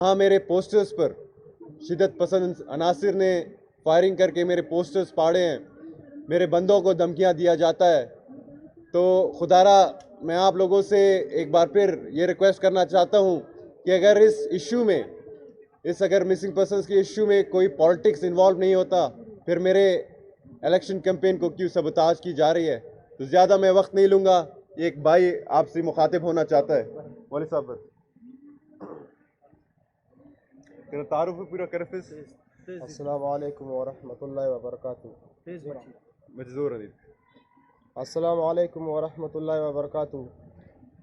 ہاں میرے پوسٹرز پر شدت پسند عناصر نے فائرنگ کر کے میرے پوسٹرز پاڑے ہیں، میرے بندوں کو دھمکیاں دیا جاتا ہے، تو خدارا میں آپ لوگوں سے ایک بار پھر یہ ریکویسٹ کرنا چاہتا ہوں کہ اگر اس ایشو میں اگر مسنگ پرسنز کے ایشو میں کوئی پالیٹکس انوالو نہیں ہوتا، پھر میرے الیکشن کیمپین کو کیوں سبوتاژ کی جا رہی ہے؟ تو زیادہ میں وقت نہیں لوں گا، ایک بھائی آپ سے مخاطب ہونا چاہتا ہے۔ مولوی صاحب بس تعارف پورا کرفس۔ السلام علیکم ورحمۃ اللہ وبرکاتہ۔ مجزور علی۔ السلام علیکم ورحمۃ اللہ وبرکاتہ۔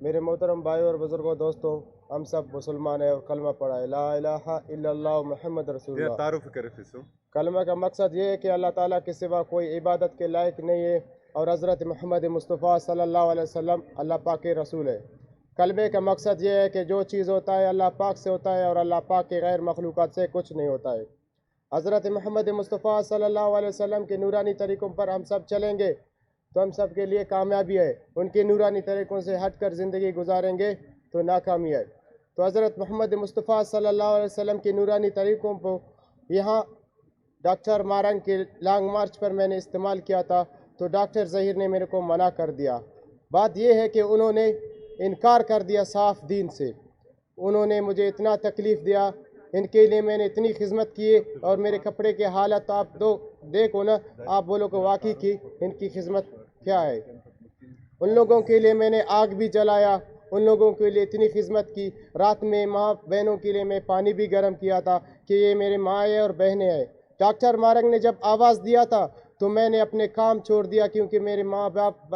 میرے محترم بھائی اور بزرگوں، دوستوں، ہم سب مسلمان ہیں اور کلمہ پڑھا ہے، لا الہ الا اللہ محمد رسول اللہ۔ تعارف کرفس۔ کلمہ کا مقصد یہ ہے کہ اللہ تعالیٰ کے سوا کوئی عبادت کے لائق نہیں ہے، اور حضرت محمد مصطفیٰ صلی اللہ علیہ وسلم اللہ پاک کے رسول ہے۔ کلمے کا مقصد یہ ہے کہ جو چیز ہوتا ہے اللہ پاک سے ہوتا ہے، اور اللہ پاک کے غیر مخلوقات سے کچھ نہیں ہوتا ہے۔ حضرت محمد مصطفیٰ صلی اللہ علیہ وسلم کے نورانی طریقوں پر ہم سب چلیں گے تو ہم سب کے لیے کامیابی ہے، ان کے نورانی طریقوں سے ہٹ کر زندگی گزاریں گے تو ناکامی ہے۔ تو حضرت محمد مصطفیٰ صلی اللہ علیہ وسلم کے نورانی طریقوں کو یہاں ڈاکٹر مارنگ کے لانگ مارچ پر میں نے استعمال کیا تھا، تو ڈاکٹر ظہیر نے میرے کو منع کر دیا۔ بات یہ ہے کہ انہوں نے انکار کر دیا صاف دین سے، انہوں نے مجھے اتنا تکلیف دیا، ان کے لیے میں نے اتنی خدمت کی، اور میرے کپڑے کے حالت آپ دیکھو نا، آپ بولو کہ واقعی کی ان کی خدمت کیا ہے۔ ان لوگوں کے لیے میں نے آگ بھی جلایا، ان لوگوں کے لیے اتنی خدمت کی، رات میں ماں بہنوں کے لیے میں پانی بھی گرم کیا تھا کہ یہ میرے ماں اور بہنیں ہیں۔ ڈاکٹر مارنگ نے جب آواز دیا تھا تو میں نے اپنے کام چھوڑ دیا، کیونکہ میرے ماں باپ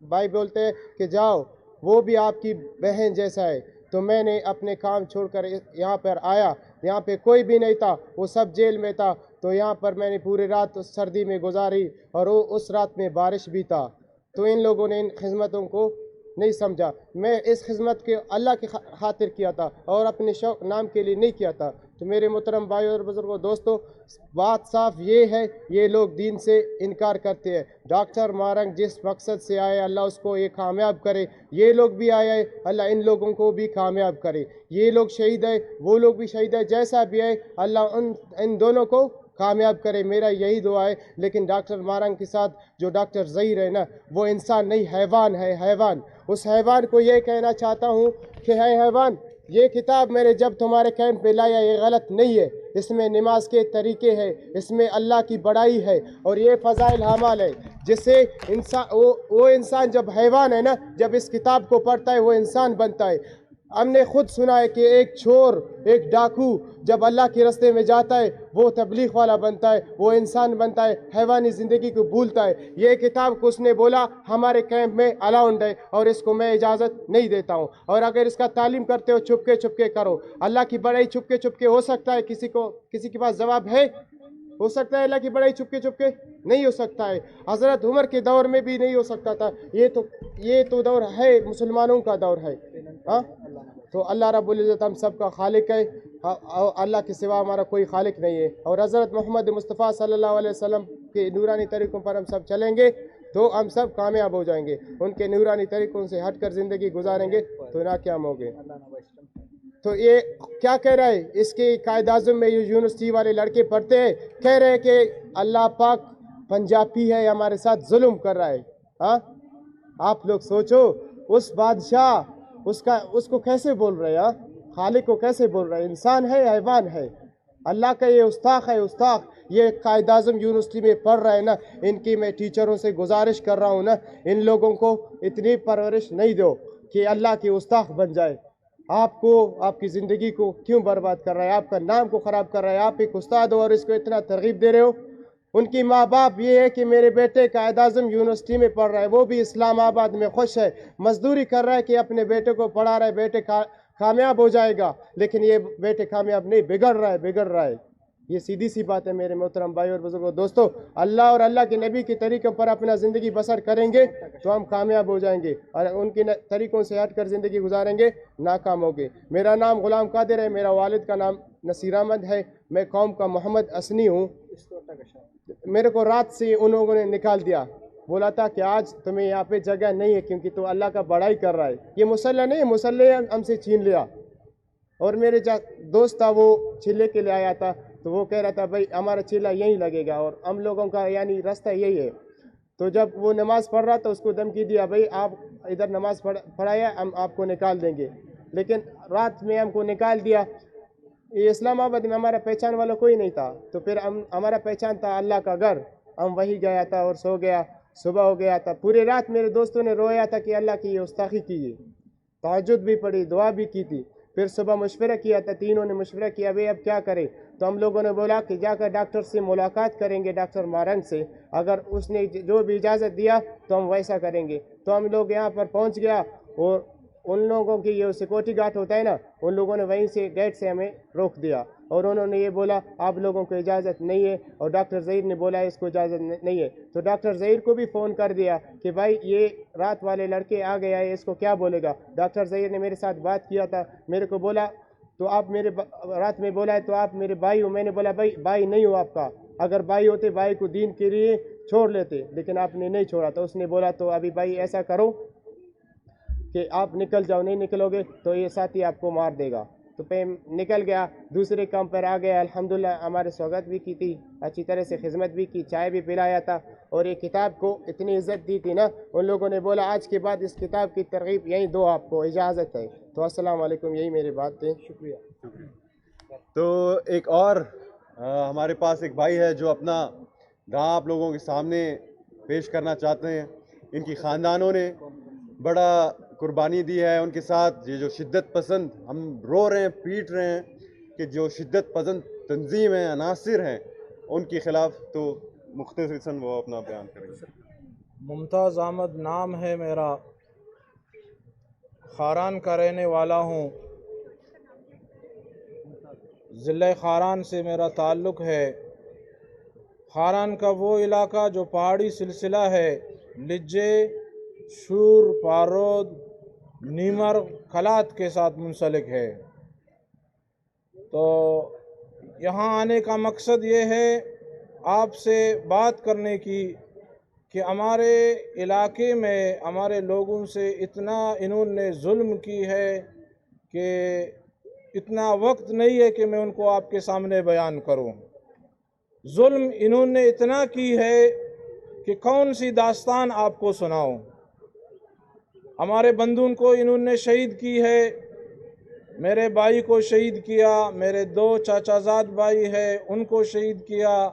بھائی بولتے ہیں کہ جاؤ، وہ بھی آپ کی بہن جیسا ہے۔ تو میں نے اپنے کام چھوڑ کر یہاں پر آیا، یہاں پہ کوئی بھی نہیں تھا، وہ سب جیل میں تھا، تو یہاں پر میں نے پوری رات اس سردی میں گزاری، اور اس رات میں بارش بھی تھا۔ تو ان لوگوں نے ان خدمتوں کو نہیں سمجھا۔ میں اس خدمت کے اللہ کی خاطر کیا تھا، اور اپنے شوق نام کے لیے نہیں کیا تھا۔ تو میرے محترم بھائی اور بزرگوں، دوستوں، بات صاف یہ ہے، یہ لوگ دین سے انکار کرتے ہیں۔ ڈاکٹر مارنگ جس مقصد سے آئے، اللہ اس کو یہ کامیاب کرے، یہ لوگ بھی آئے ہیں، اللہ ان لوگوں کو بھی کامیاب کرے۔ یہ لوگ شہید ہے، وہ لوگ بھی شہید ہے، جیسا بھی ہے اللہ ان دونوں کو کامیاب کرے، میرا یہی دعا ہے۔ لیکن ڈاکٹر مارنگ کے ساتھ جو ڈاکٹر ظہیر ہے نا، وہ انسان نہیں، حیوان ہے، حیوان۔ اس حیوان کو یہ کہنا چاہتا ہوں کہ ہے حیوان، یہ کتاب میں نے جب تمہارے کیمپ پہ لایا، یہ غلط نہیں ہے، اس میں نماز کے طریقے ہے، اس میں اللہ کی بڑائی ہے، اور یہ فضائل اعمال ہے، جس سے وہ انسان جب حیوان ہے نا، جب اس کتاب کو پڑھتا ہے وہ انسان بنتا ہے۔ ہم نے خود سنا ہے کہ ایک چور، ایک ڈاکو جب اللہ کے راستے میں جاتا ہے وہ تبلیغ والا بنتا ہے، وہ انسان بنتا ہے، حیوانی زندگی کو بھولتا ہے۔ یہ کتاب کو اس نے بولا ہمارے کیمپ میں الاؤنڈ ہے، اور اس کو میں اجازت نہیں دیتا ہوں، اور اگر اس کا تعلیم کرتے ہو چھپ کے کرو۔ اللہ کی بڑائی چھپ کے ہو سکتا ہے، کسی کے پاس جواب ہے؟ ہو سکتا ہے اللہ کی بڑائی چھپ کے نہیں ہو سکتا ہے۔ حضرت عمر کے دور میں بھی نہیں ہو سکتا تھا۔ یہ تو دور ہے، مسلمانوں کا دور ہے۔ تو اللہ رب العزت ہم سب کا خالق ہے، اللہ کے سوا ہمارا کوئی خالق نہیں ہے، اور حضرت محمد مصطفیٰ صلی اللہ علیہ وسلم کے نورانی طریقوں پر ہم سب چلیں گے تو ہم سب کامیاب ہو جائیں گے، ان کے نورانی طریقوں سے ہٹ کر زندگی گزاریں گے تو ناکام ہوں گے۔ تو یہ کیا کہہ رہا ہے؟ اس کے قائد اعظم میں یونیورسٹی والے لڑکے پڑھتے ہیں، کہہ رہے ہیں کہ اللہ پاک پنجابی ہے، ہمارے ساتھ ظلم کر رہا ہے۔ ہاں، آپ لوگ سوچو، اس بادشاہ اس کو کیسے بول رہے ہیں؟ خالق کو کیسے بول رہے ہیں؟ انسان ہے، حیوان ہے، اللہ کا یہ استاق ہے، استاق۔ یہ قائد اعظم یونیورسٹی میں پڑھ رہے ہیں نا، ان کی میں ٹیچروں سے گزارش کر رہا ہوں نا، ان لوگوں کو اتنی پرورش نہیں دو کہ اللہ کے استاق بن جائے۔ آپ کو، آپ کی زندگی کو کیوں برباد کر رہا ہے؟ آپ کا نام کو خراب کر رہا ہے۔ آپ ایک استاد ہو اور اس کو اتنا ترغیب دے رہے ہو۔ ان کی ماں باپ یہ ہے کہ میرے بیٹے قائد اعظم یونیورسٹی میں پڑھ رہا ہے، وہ بھی اسلام آباد میں خوش ہے، مزدوری کر رہا ہے کہ اپنے بیٹے کو پڑھا رہا ہے، بیٹے کامیاب ہو جائے گا، لیکن یہ بیٹے کامیاب نہیں، بگڑ رہا ہے۔ یہ سیدھی سی بات ہے میرے محترم بھائی اور بزرگوں، دوستو، اللہ اور اللہ کے نبی کے طریقوں پر اپنا زندگی بسر کریں گے تو ہم کامیاب ہو جائیں گے، اور ان کے طریقوں سے ہٹ کر زندگی گزاریں گے ناکام ہوں گے۔ میرا نام غلام قادر ہے، میرا والد کا نام نصیر احمد ہے، میں قوم کا محمد اسنی ہوں۔ میرے کو رات سے ان لوگوں نے نکال دیا، بولا تھا کہ آج تمہیں یہاں پہ جگہ نہیں ہے کیونکہ تو اللہ کا بڑائی کر رہا ہے۔ یہ مسلح نہیں ہے، مسلح ہم سے چھین لیا۔ اور میرے دوست تھا وہ چلے کے لیے آیا تھا تو وہ کہہ رہا تھا بھائی ہمارا چلہ یہیں لگے گا اور ہم لوگوں کا یعنی راستہ یہی ہے. تو جب وہ نماز پڑھ رہا تو اس کو دھمکی دیا بھائی آپ ادھر نماز پڑھایا ہم آپ کو نکال دیں گے. لیکن رات میں ہم کو نکال دیا. یہ اسلام آباد میں ہمارا پہچان والا کوئی نہیں تھا تو پھر ہمارا پہچان تھا اللہ کا گھر. ہم وہی گیا تھا اور سو گیا. صبح ہو گیا تھا. پورے رات میرے دوستوں نے رویا تھا کہ اللہ کی یہ گستاخی کی ہے. تہجد بھی پڑھی, دعا بھی کی تھی. پھر صبح مشورہ کیا تھا, تینوں نے مشورہ کیا بھئی اب کیا کریں. تو ہم لوگوں نے بولا کہ جا کر ڈاکٹر سے ملاقات کریں گے, ڈاکٹر مارنگ سے. اگر اس نے جو بھی اجازت دیا تو ہم ویسا کریں گے. تو ہم لوگ یہاں پر پہنچ گیا اور ان لوگوں کی یہ سیکورٹی گارڈ ہوتا ہے نا, ان لوگوں نے وہیں سے گیٹ سے ہمیں روک دیا اور انہوں نے یہ بولا آپ لوگوں کو اجازت نہیں ہے. اور ڈاکٹر ظہیر نے بولا اس کو اجازت نہیں ہے. تو ڈاکٹر ظہیر کو بھی فون کر دیا کہ بھائی یہ رات والے لڑکے آ گیا ہے, اس کو کیا بولے گا. ڈاکٹر ظہیر نے میرے ساتھ بات کیا تھا, میرے کو بولا تو آپ میرے رات میں بولا ہے تو آپ میرے بھائی ہو. میں نے بولا بھائی نہیں ہو آپ کا, اگر بھائی ہوتے بھائی کو دین کے لیے چھوڑ لیتے, لیکن آپ نے نہیں چھوڑا. تو اس نے بولا تو ابھی بھائی ایسا کرو کہ آپ نکل جاؤ, نہیں نکلو گے تو یہ ساتھی آپ کو مار دے گا. تو پہ نکل گیا, دوسرے کام پر آ گیا. الحمدللہ ہمارے سواگت بھی کی تھی, اچھی طرح سے خدمت بھی کی, چائے بھی پلایا تھا. اور یہ کتاب کو اتنی عزت دی تھی نا, ان لوگوں نے بولا آج کے بعد اس کتاب کی ترغیب یہیں دو, آپ کو اجازت ہے. تو السلام علیکم, یہی میری بات تھی. شکریہ. تو ایک اور ہمارے پاس ایک بھائی ہے جو اپنا گاہ آپ لوگوں کے سامنے پیش کرنا چاہتے ہیں. ان کی خاندانوں نے بڑا قربانی دی ہے. ان کے ساتھ یہ جو شدت پسند, ہم رو رہے ہیں پیٹ رہے ہیں کہ جو شدت پسند تنظیم ہیں, عناصر ہیں, ان کے خلاف. تو مختصراً وہ اپنا بیان کریں گے. ممتاز احمد نام ہے میرا, خاران کا رہنے والا ہوں. ضلع خاران سے میرا تعلق ہے. خاران کا وہ علاقہ جو پہاڑی سلسلہ ہے, لجے, شور, پارود, نیمر, کھلات کے ساتھ منسلک ہے. تو یہاں آنے کا مقصد یہ ہے آپ سے بات کرنے کی کہ ہمارے علاقے میں ہمارے لوگوں سے اتنا انہوں نے ظلم کی ہے کہ اتنا وقت نہیں ہے کہ میں ان کو آپ کے سامنے بیان کروں. ظلم انہوں نے اتنا کی ہے کہ کون سی داستان آپ کو سناؤں. ہمارے بندوں کو انہوں نے شہید کی ہے, میرے بھائی کو شہید کیا, میرے 2 چاچا زاد بھائی ہیں ان کو شہید کیا.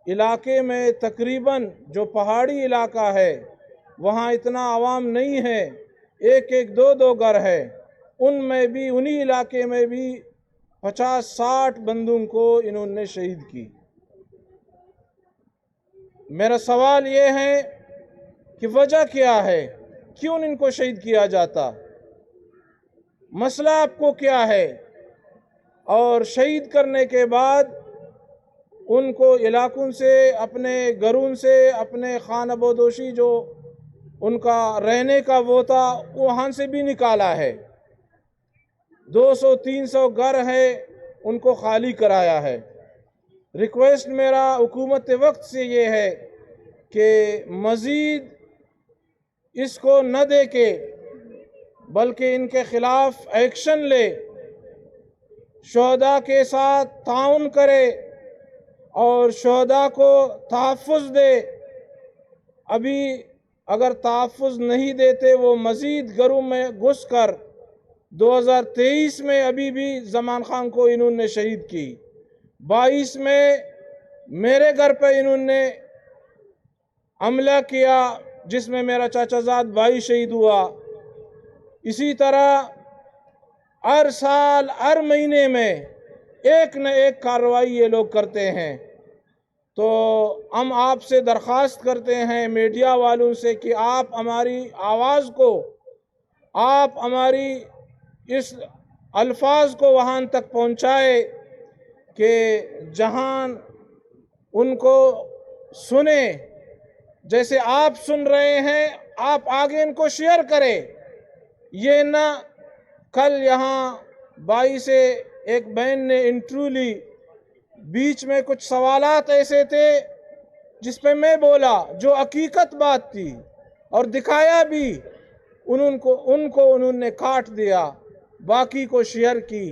علاقے میں تقریباً جو پہاڑی علاقہ ہے وہاں اتنا عوام نہیں ہے, 1-1, 2-2 گھر ہے. ان میں بھی انہی علاقے میں بھی 50-60 بندوں کو انہوں نے شہید کی. میرا سوال یہ ہے کہ وجہ کیا ہے, کیوں ان کو شہید کیا جاتا, مسئلہ آپ کو کیا ہے. اور شہید کرنے کے بعد ان کو علاقوں سے, اپنے گھروں سے, اپنے خانہ بدوشی جو ان کا رہنے کا وہ تھا وہاں سے بھی نکالا ہے. 200-300 گھر ہے ان کو خالی کرایا ہے. ریکویسٹ میرا حکومت وقت سے یہ ہے کہ مزید اس کو نہ دیکھے بلکہ ان کے خلاف ایکشن لے, شہداء کے ساتھ تعاون کرے اور شہداء کو تحفظ دے. ابھی اگر تحفظ نہیں دیتے وہ مزید گھروں میں گھس کر 2023 میں ابھی بھی زمان خان کو انہوں نے شہید کی. 22 میں میرے گھر پہ انہوں نے حملہ کیا جس میں میرا چاچا زاد بھائی شہید ہوا. اسی طرح ہر سال ہر مہینے میں ایک نہ ایک کارروائی یہ لوگ کرتے ہیں. تو ہم آپ سے درخواست کرتے ہیں میڈیا والوں سے کہ آپ ہماری آواز کو, آپ ہماری اس الفاظ کو وہاں تک پہنچائے کہ جہاں ان کو سنیں. جیسے آپ سن رہے ہیں آپ آگے ان کو شیئر کریں. یہ نہ کل یہاں بائی سے ایک بہن نے انٹرویو لی, بیچ میں کچھ سوالات ایسے تھے جس پہ میں بولا جو حقیقت بات تھی اور دکھایا بھی, ان کو انہوں نے کاٹ دیا, باقی کو شیئر کی.